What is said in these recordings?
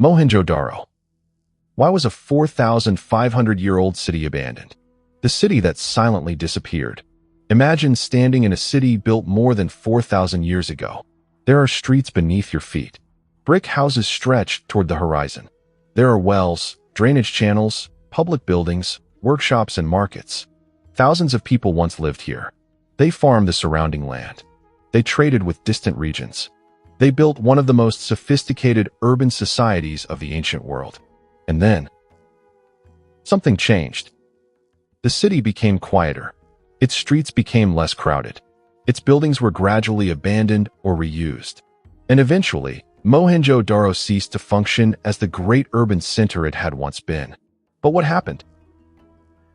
Mohenjo-daro. Why was a 4,500-year-old city abandoned? The city that silently disappeared. Imagine standing in a city built more than 4,000 years ago. There are streets beneath your feet. Brick houses stretch toward the horizon. There are wells, drainage channels, public buildings, workshops, and markets. Thousands of people once lived here. They farmed the surrounding land. They traded with distant regions. They built one of the most sophisticated urban societies of the ancient world. And then, something changed. The city became quieter. Its streets became less crowded. Its buildings were gradually abandoned or reused. And eventually, Mohenjo-daro ceased to function as the great urban center it had once been. But what happened?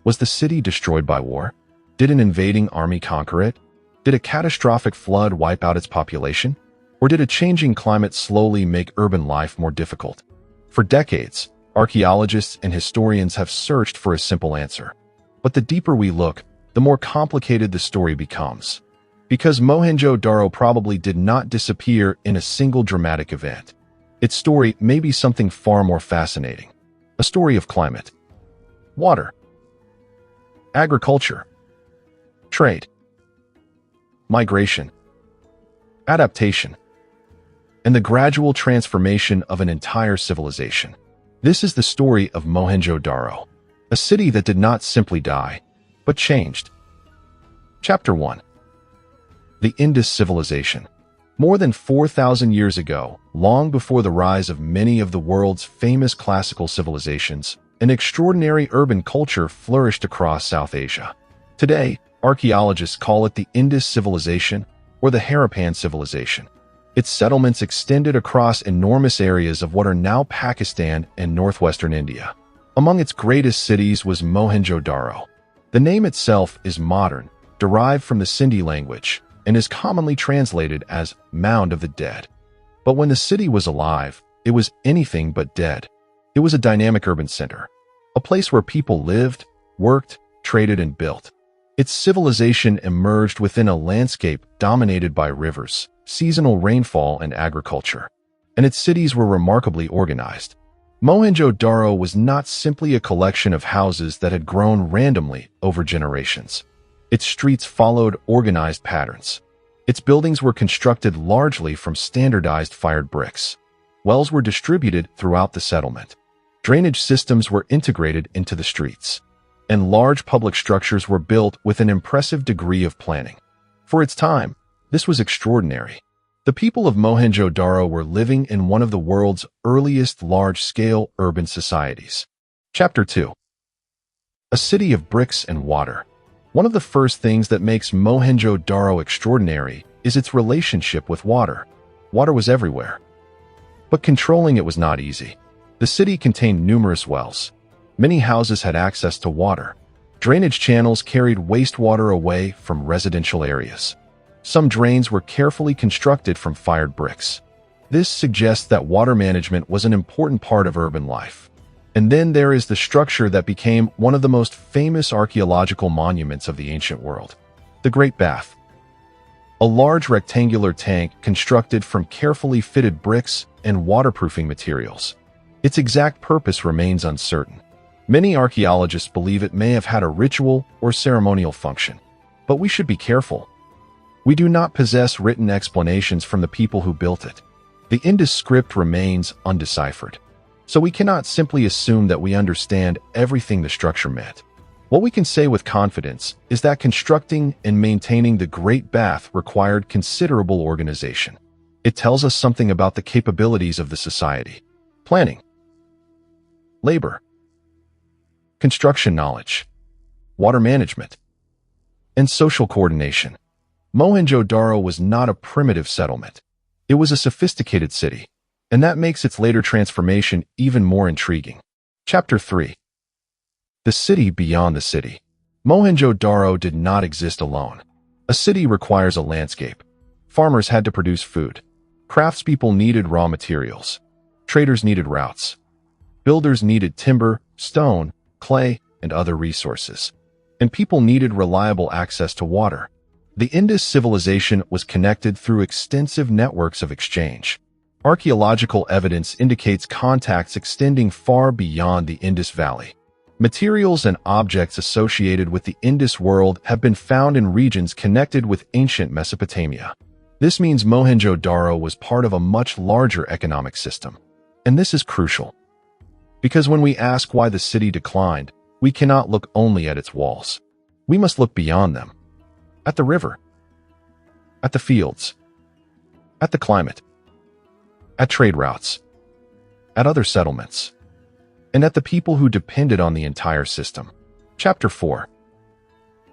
Was the city destroyed by war? Did an invading army conquer it? Did a catastrophic flood wipe out its population? Or did a changing climate slowly make urban life more difficult? For decades, archaeologists and historians have searched for a simple answer. But the deeper we look, the more complicated the story becomes. Because Mohenjo-daro probably did not disappear in a single dramatic event. Its story may be something far more fascinating. A story of climate, water, agriculture, trade, migration, adaptation, and the gradual transformation of an entire civilization. This is the story of Mohenjo-daro, a city that did not simply die, but changed. Chapter 1. The Indus Civilization. More than 4,000 years ago, long before the rise of many of the world's famous classical civilizations, an extraordinary urban culture flourished across South Asia. Today, archaeologists call it the Indus Civilization or the Harappan civilization. Its settlements extended across enormous areas of what are now Pakistan and northwestern India. Among its greatest cities was Mohenjo-daro. The name itself is modern, derived from the Sindhi language, and is commonly translated as Mound of the Dead. But when the city was alive, it was anything but dead. It was a dynamic urban center, a place where people lived, worked, traded, and built. Its civilization emerged within a landscape dominated by rivers, seasonal rainfall, and agriculture. And its cities were remarkably organized. Mohenjo-daro was not simply a collection of houses that had grown randomly over generations. Its streets followed organized patterns. Its buildings were constructed largely from standardized fired bricks. Wells were distributed throughout the settlement. Drainage systems were integrated into the streets. And large public structures were built with an impressive degree of planning. For its time, this was extraordinary. The people of Mohenjo-daro were living in one of the world's earliest large-scale urban societies. Chapter 2. A city of bricks and water. One of the first things that makes Mohenjo-daro extraordinary is its relationship with water. Water was everywhere. But controlling it was not easy. The city contained numerous wells. Many houses had access to water. Drainage channels carried wastewater away from residential areas. Some drains were carefully constructed from fired bricks. This suggests that water management was an important part of urban life. And then there is the structure that became one of the most famous archaeological monuments of the ancient world, the Great Bath. A large rectangular tank constructed from carefully fitted bricks and waterproofing materials. Its exact purpose remains uncertain. Many archaeologists believe it may have had a ritual or ceremonial function. But we should be careful. We do not possess written explanations from the people who built it. The Indus script remains undeciphered. So we cannot simply assume that we understand everything the structure meant. What we can say with confidence is that constructing and maintaining the Great Bath required considerable organization. It tells us something about the capabilities of the society. Planning, labor, construction knowledge, water management, and social coordination. Mohenjo-daro was not a primitive settlement. It was a sophisticated city, and that makes its later transformation even more intriguing. Chapter 3. The city beyond the city. Mohenjo-daro did not exist alone. A city requires a landscape. Farmers had to produce food. Craftspeople needed raw materials. Traders needed routes. Builders needed timber, stone, clay, and other resources. And people needed reliable access to water. The Indus civilization was connected through extensive networks of exchange. Archaeological evidence indicates contacts extending far beyond the Indus Valley. Materials and objects associated with the Indus world have been found in regions connected with ancient Mesopotamia. This means Mohenjo-daro was part of a much larger economic system. And this is crucial, because when we ask why the city declined, we cannot look only at its walls. We must look beyond them. At the river, at the fields, at the climate, at trade routes, at other settlements, and at the people who depended on the entire system. Chapter 4.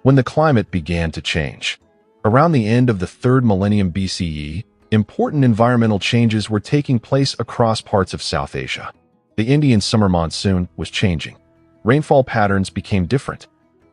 When the climate began to change. Around the end of the 3rd millennium BCE, important environmental changes were taking place across parts of South Asia. The Indian summer monsoon was changing. Rainfall patterns became different.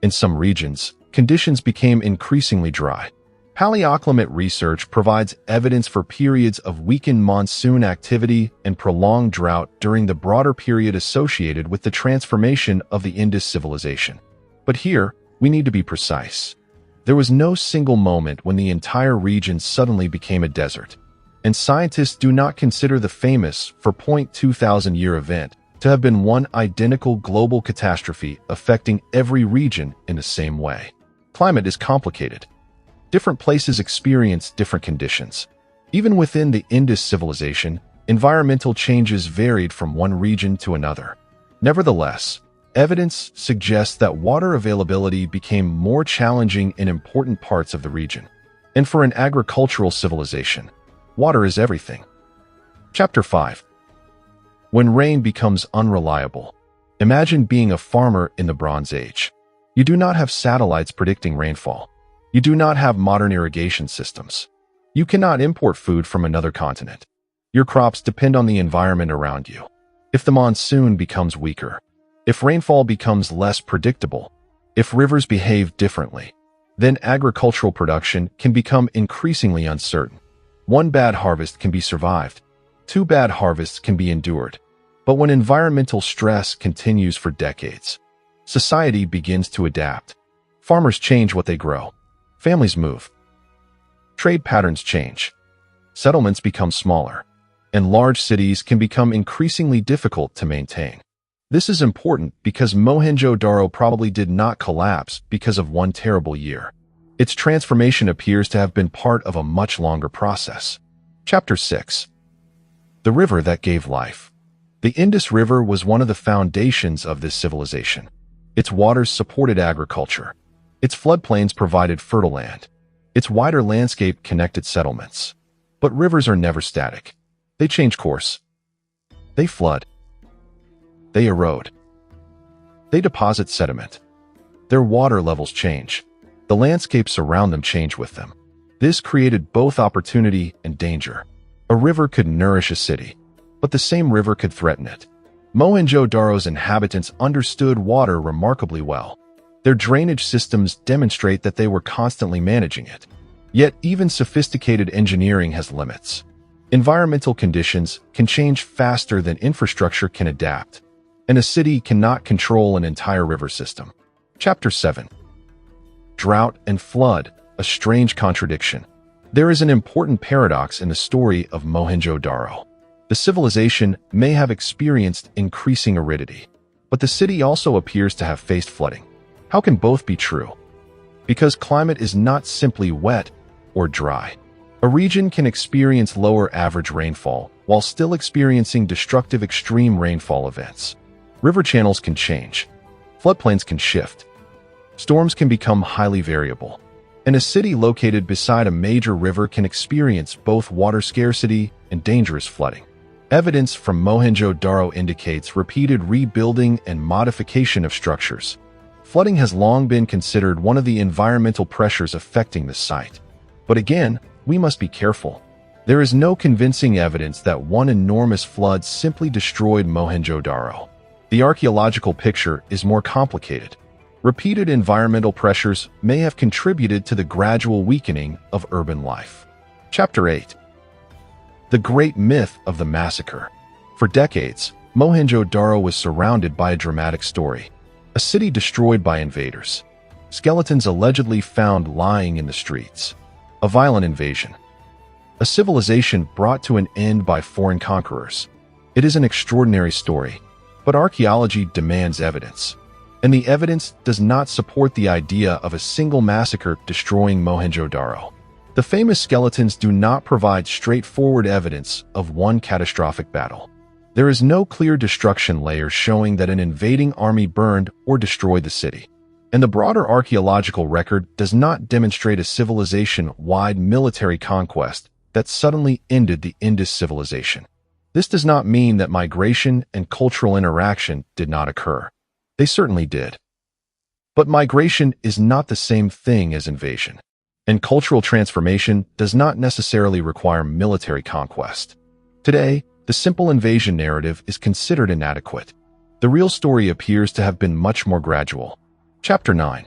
In some regions, conditions became increasingly dry. Paleoclimate research provides evidence for periods of weakened monsoon activity and prolonged drought during the broader period associated with the transformation of the Indus civilization. But here, we need to be precise. There was no single moment when the entire region suddenly became a desert, and scientists do not consider the famous 4,200-year event to have been one identical global catastrophe affecting every region in the same way. Climate is complicated. Different places experience different conditions. Even within the Indus civilization, environmental changes varied from one region to another. Nevertheless, evidence suggests that water availability became more challenging in important parts of the region. And for an agricultural civilization, water is everything. Chapter 5. When rain becomes unreliable. Imagine being a farmer in the Bronze Age. You do not have satellites predicting rainfall. You do not have modern irrigation systems. You cannot import food from another continent. Your crops depend on the environment around you. If the monsoon becomes weaker, if rainfall becomes less predictable, if rivers behave differently, then agricultural production can become increasingly uncertain. One bad harvest can be survived. 2 bad harvests can be endured. But when environmental stress continues for decades, society begins to adapt. Farmers change what they grow. Families move. Trade patterns change. Settlements become smaller, and large cities can become increasingly difficult to maintain. This is important because Mohenjo-daro probably did not collapse because of one terrible year. Its transformation appears to have been part of a much longer process. Chapter 6. The river that gave life. The Indus River was one of the foundations of this civilization. Its waters supported agriculture. Its floodplains provided fertile land. Its wider landscape connected settlements. But rivers are never static. They change course. They flood. They erode. They deposit sediment. Their water levels change. The landscapes around them change with them. This created both opportunity and danger. A river could nourish a city, but the same river could threaten it. Mohenjo-daro's inhabitants understood water remarkably well. Their drainage systems demonstrate that they were constantly managing it. Yet even sophisticated engineering has limits. Environmental conditions can change faster than infrastructure can adapt, and a city cannot control an entire river system. Chapter 7. Drought and flood, a strange contradiction. There is an important paradox in the story of Mohenjo-daro. The civilization may have experienced increasing aridity, but the city also appears to have faced flooding. How can both be true? Because climate is not simply wet or dry. A region can experience lower average rainfall while still experiencing destructive extreme rainfall events. River channels can change. Floodplains can shift. Storms can become highly variable. And a city located beside a major river can experience both water scarcity and dangerous flooding. Evidence from Mohenjo-daro indicates repeated rebuilding and modification of structures. Flooding has long been considered one of the environmental pressures affecting the site. But again, we must be careful. There is no convincing evidence that one enormous flood simply destroyed Mohenjo-daro. The archaeological picture is more complicated. Repeated environmental pressures may have contributed to the gradual weakening of urban life. Chapter 8. The Great Myth of the Massacre. For decades, Mohenjo-daro was surrounded by a dramatic story. A city destroyed by invaders. Skeletons allegedly found lying in the streets. A violent invasion. a civilization brought to an end by foreign conquerors. It is an extraordinary story, but archaeology demands evidence. And the evidence does not support the idea of a single massacre destroying Mohenjo-daro. The famous skeletons do not provide straightforward evidence of one catastrophic battle. There is no clear destruction layer showing that an invading army burned or destroyed the city. And the broader archaeological record does not demonstrate a civilization-wide military conquest that suddenly ended the Indus civilization. This does not mean that migration and cultural interaction did not occur. They certainly did. But migration is not the same thing as invasion. And cultural transformation does not necessarily require military conquest. Today, the simple invasion narrative is considered inadequate. The real story appears to have been much more gradual. Chapter 9.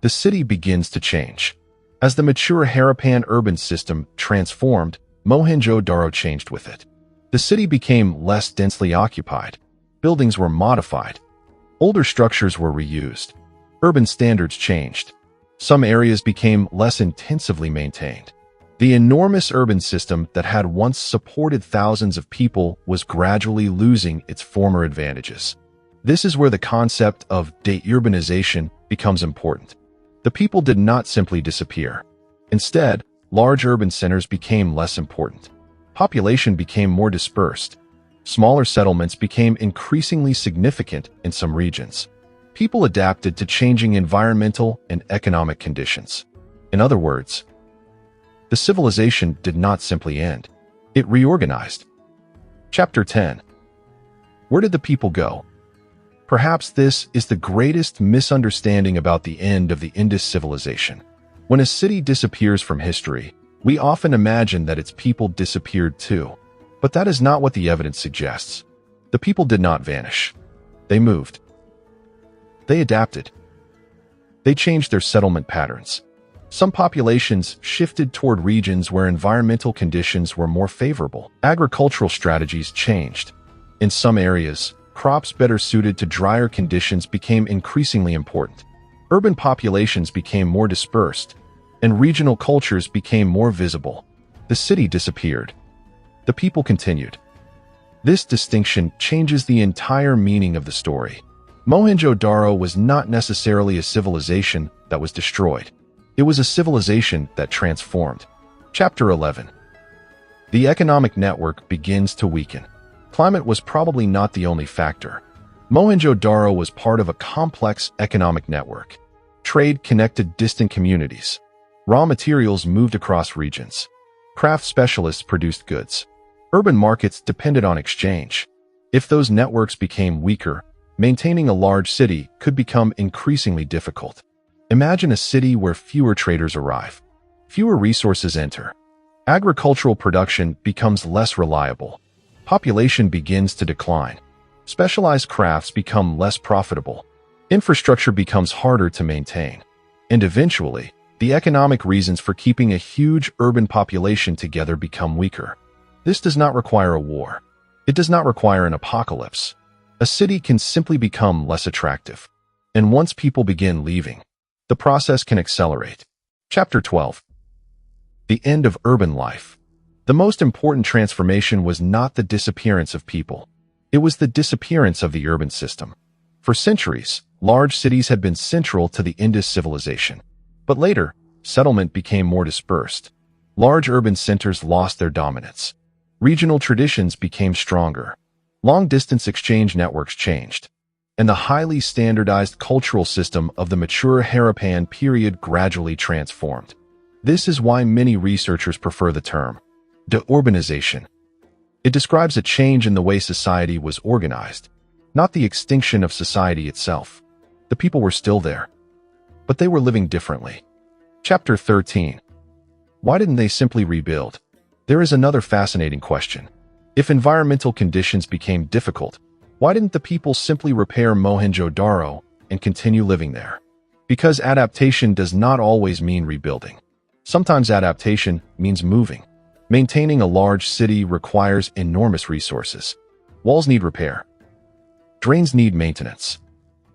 The city begins to change. As the mature Harappan urban system transformed, Mohenjo-daro changed with it. The city became less densely occupied. Buildings were modified. Older structures were reused. Urban standards changed. Some areas became less intensively maintained. The enormous urban system that had once supported thousands of people was gradually losing its former advantages. This is where the concept of deurbanization becomes important. The people did not simply disappear. Instead, large urban centers became less important. Population became more dispersed. Smaller settlements became increasingly significant in some regions. People adapted to changing environmental and economic conditions. In other words, the civilization did not simply end. It reorganized. Chapter 10. Where did the people go? Perhaps this is the greatest misunderstanding about the end of the Indus civilization. When a city disappears from history, we often imagine that its people disappeared too. But that is not what the evidence suggests. The people did not vanish. They moved. They adapted. They changed their settlement patterns. Some populations shifted toward regions where environmental conditions were more favorable. Agricultural strategies changed. In some areas, crops better suited to drier conditions became increasingly important. Urban populations became more dispersed, and regional cultures became more visible. The city disappeared. The people continued. This distinction changes the entire meaning of the story. Mohenjo-daro was not necessarily a civilization that was destroyed. It was a civilization that transformed. Chapter 11. The economic network begins to weaken. Climate was probably not the only factor. Mohenjo-daro was part of a complex economic network. Trade connected distant communities. Raw materials moved across regions. Craft specialists produced goods. Urban markets depended on exchange. If those networks became weaker, maintaining a large city could become increasingly difficult. Imagine a city where fewer traders arrive. Fewer resources enter. Agricultural production becomes less reliable. Population begins to decline. Specialized crafts become less profitable. Infrastructure becomes harder to maintain. And eventually, the economic reasons for keeping a huge urban population together become weaker. This does not require a war. It does not require an apocalypse. A city can simply become less attractive. And once people begin leaving, the process can accelerate. Chapter 12. The end of urban life. The most important transformation was not the disappearance of people. It was the disappearance of the urban system. For centuries, large cities had been central to the Indus civilization. But later, settlement became more dispersed. Large urban centers lost their dominance. Regional traditions became stronger. Long-distance exchange networks changed. And the highly standardized cultural system of the mature Harappan period gradually transformed. This is why many researchers prefer the term deurbanization. It describes a change in the way society was organized, not the extinction of society itself. The people were still there, but they were living differently. Chapter 13. Why didn't they simply rebuild? There is another fascinating question. If environmental conditions became difficult, why didn't the people simply repair Mohenjo-daro and continue living there? Because adaptation does not always mean rebuilding. Sometimes adaptation means moving. Maintaining a large city requires enormous resources. Walls need repair. Drains need maintenance.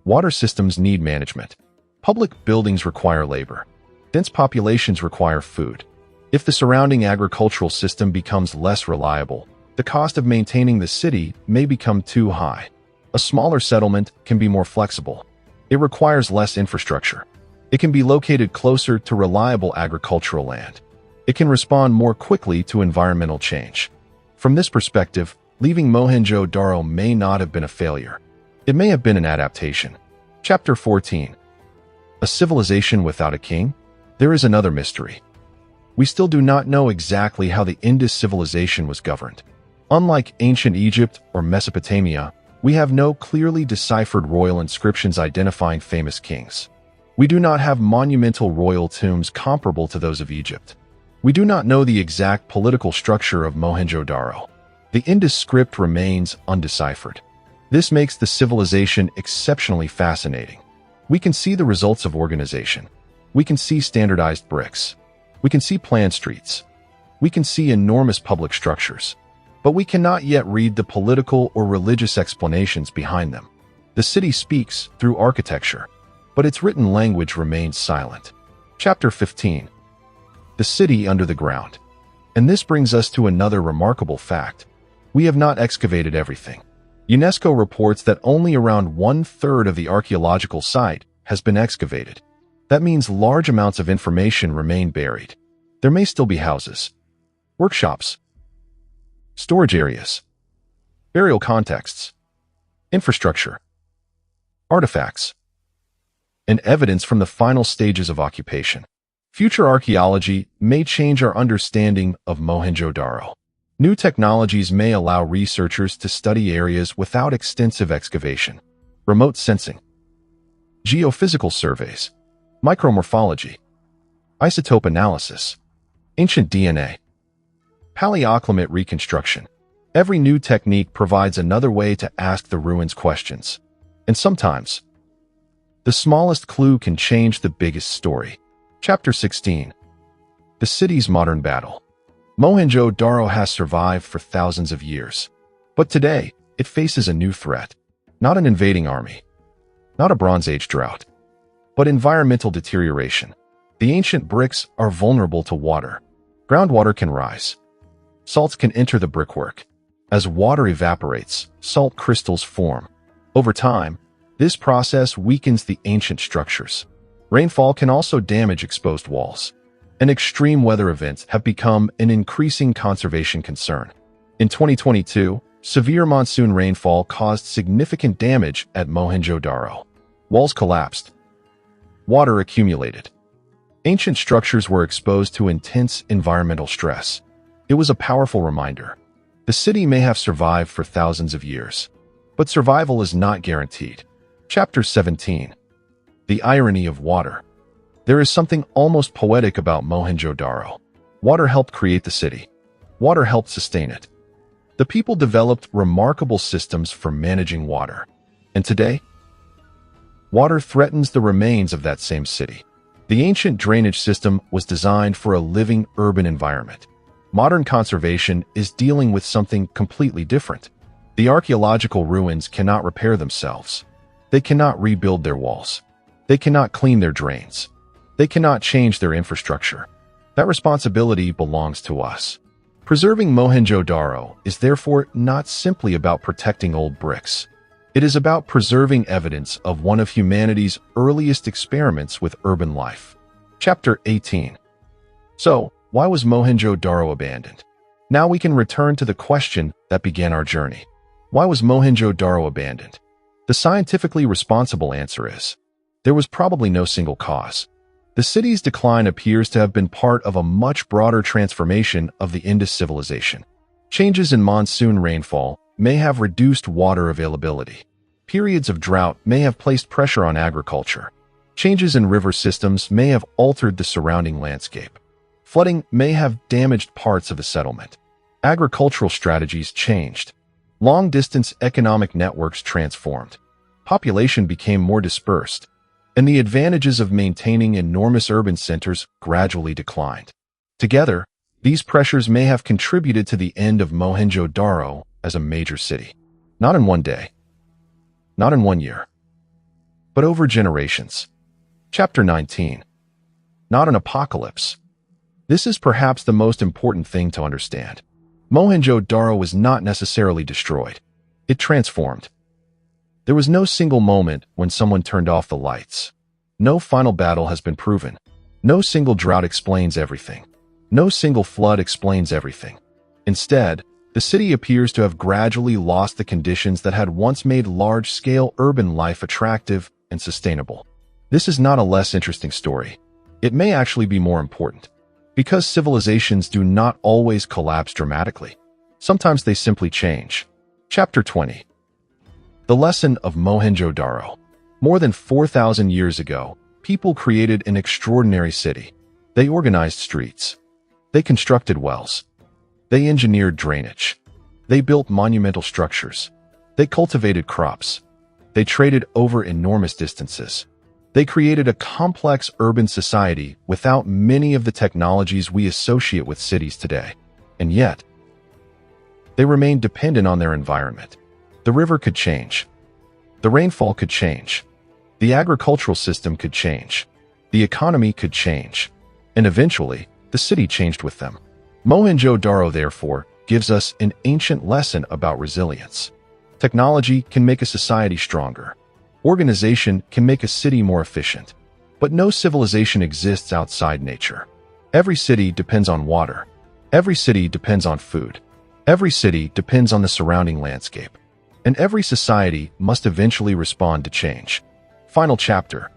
Water systems need management. Public buildings require labor. Dense populations require food. If the surrounding agricultural system becomes less reliable, the cost of maintaining the city may become too high. A smaller settlement can be more flexible. It requires less infrastructure. It can be located closer to reliable agricultural land. It can respond more quickly to environmental change. From this perspective, leaving Mohenjo-daro may not have been a failure. It may have been an adaptation. Chapter 14. A civilization without a king? There is another mystery. We still do not know exactly how the Indus civilization was governed. Unlike ancient Egypt or Mesopotamia, we have no clearly deciphered royal inscriptions identifying famous kings. We do not have monumental royal tombs comparable to those of Egypt. We do not know the exact political structure of Mohenjo-daro. The Indus script remains undeciphered. This makes the civilization exceptionally fascinating. We can see the results of organization. We can see standardized bricks. We can see planned streets. We can see enormous public structures. But we cannot yet read the political or religious explanations behind them. The city speaks through architecture, but its written language remains silent. Chapter 15. The city under the ground. And this brings us to another remarkable fact. We have not excavated everything. UNESCO reports that only around 1/3 of the archaeological site has been excavated. That means large amounts of information remain buried. There may still be houses, workshops, storage areas, burial contexts, infrastructure, artifacts, and evidence from the final stages of occupation. Future archaeology may change our understanding of Mohenjo-daro. New technologies may allow researchers to study areas without extensive excavation. Remote sensing, geophysical surveys, micromorphology, isotope analysis, ancient DNA, paleoclimate reconstruction. Every new technique provides another way to ask the ruins questions. And sometimes, the smallest clue can change the biggest story. Chapter 16. The city's modern battle. Mohenjo-daro has survived for thousands of years. But today, it faces a new threat. Not an invading army. Not a Bronze Age drought. But environmental deterioration. The ancient bricks are vulnerable to water. Groundwater can rise. Salts can enter the brickwork. As water evaporates, salt crystals form. Over time, this process weakens the ancient structures. Rainfall can also damage exposed walls. And extreme weather events have become an increasing conservation concern. In 2022, severe monsoon rainfall caused significant damage at Mohenjo-daro. Walls collapsed. Water accumulated. Ancient structures were exposed to intense environmental stress. It was a powerful reminder. The city may have survived for thousands of years, but survival is not guaranteed. Chapter 17. The irony of water. There is something almost poetic about Mohenjo-daro. Water helped create the city. Water helped sustain it. The people developed remarkable systems for managing water. And today, water threatens the remains of that same city. The ancient drainage system was designed for a living urban environment. Modern conservation is dealing with something completely different. The archaeological ruins cannot repair themselves. They cannot rebuild their walls. They cannot clean their drains. They cannot change their infrastructure. That responsibility belongs to us. Preserving Mohenjo-daro is therefore not simply about protecting old bricks. It is about preserving evidence of one of humanity's earliest experiments with urban life. Chapter 18. So, why was Mohenjo-daro abandoned? Now we can return to the question that began our journey. Why was Mohenjo-daro abandoned? The scientifically responsible answer is, there was probably no single cause. The city's decline appears to have been part of a much broader transformation of the Indus civilization. Changes in monsoon rainfall may have reduced water availability. Periods of drought may have placed pressure on agriculture. Changes in river systems may have altered the surrounding landscape. Flooding may have damaged parts of the settlement. Agricultural strategies changed. Long-distance economic networks transformed. Population became more dispersed, and the advantages of maintaining enormous urban centers gradually declined. Together, these pressures may have contributed to the end of Mohenjo-daro as a major city. Not in one day, not in one year, but over generations. Chapter 19. Not an apocalypse, This is perhaps the most important thing to understand. Mohenjo-daro was not necessarily destroyed. It transformed. There was no single moment when someone turned off the lights. No final battle has been proven. No single drought explains everything. No single flood explains everything. Instead, the city appears to have gradually lost the conditions that had once made large-scale urban life attractive and sustainable. This is not a less interesting story. It may actually be more important. Because civilizations do not always collapse dramatically. Sometimes they simply change. Chapter 20. The Lesson of Mohenjo-daro. More than 4,000 years ago, people created an extraordinary city. They organized streets. They constructed wells. They engineered drainage. They built monumental structures. They cultivated crops. They traded over enormous distances. They created a complex urban society without many of the technologies we associate with cities today. And yet, they remained dependent on their environment. The river could change. The rainfall could change. The agricultural system could change. The economy could change. And eventually, the city changed with them. Mohenjo-daro, therefore, gives us an ancient lesson about resilience. Technology can make a society stronger. Organization can make a city more efficient. But no civilization exists outside nature. Every city depends on water. Every city depends on food. Every city depends on the surrounding landscape. And every society must eventually respond to change. Final chapter.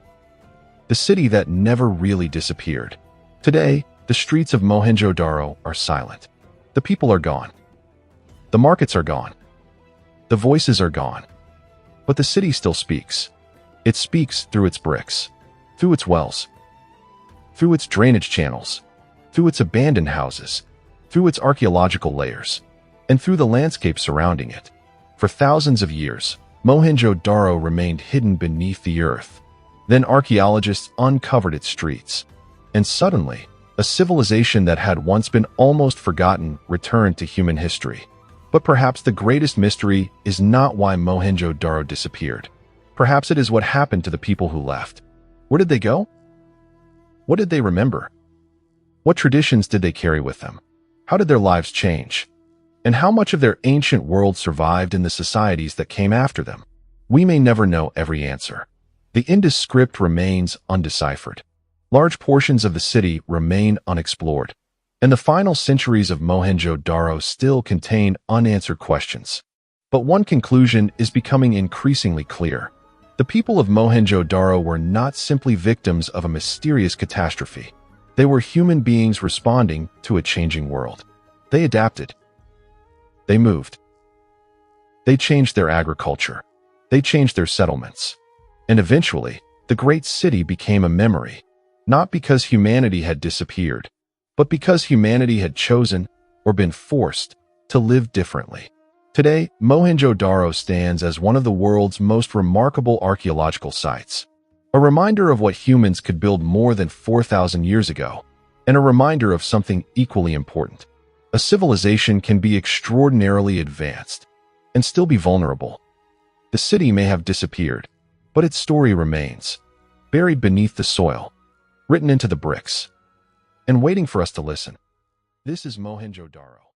The city that never really disappeared. Today, the streets of Mohenjo-daro are silent. The people are gone. The markets are gone. The voices are gone. But the city still speaks. It speaks through its bricks, through its wells, through its drainage channels, through its abandoned houses, through its archaeological layers, and through the landscape surrounding it. For thousands of years, Mohenjo-daro remained hidden beneath the earth. Then archaeologists uncovered its streets. And suddenly, a civilization that had once been almost forgotten returned to human history. But perhaps the greatest mystery is not why Mohenjo-daro disappeared. Perhaps it is what happened to the people who left. Where did they go? What did they remember? What traditions did they carry with them? How did their lives change? And how much of their ancient world survived in the societies that came after them? We may never know every answer. The Indus script remains undeciphered. Large portions of the city remain unexplored. And the final centuries of Mohenjo-daro still contain unanswered questions. But one conclusion is becoming increasingly clear. The people of Mohenjo-daro were not simply victims of a mysterious catastrophe. They were human beings responding to a changing world. They adapted. They moved. They changed their agriculture. They changed their settlements. And eventually, the great city became a memory, not because humanity had disappeared, but because humanity had chosen, or been forced, to live differently. Today, Mohenjo-daro stands as one of the world's most remarkable archaeological sites. A reminder of what humans could build more than 4,000 years ago, and a reminder of something equally important. A civilization can be extraordinarily advanced, and still be vulnerable. The city may have disappeared, but its story remains, buried beneath the soil, written into the bricks, and waiting for us to listen. This is Mohenjo-daro.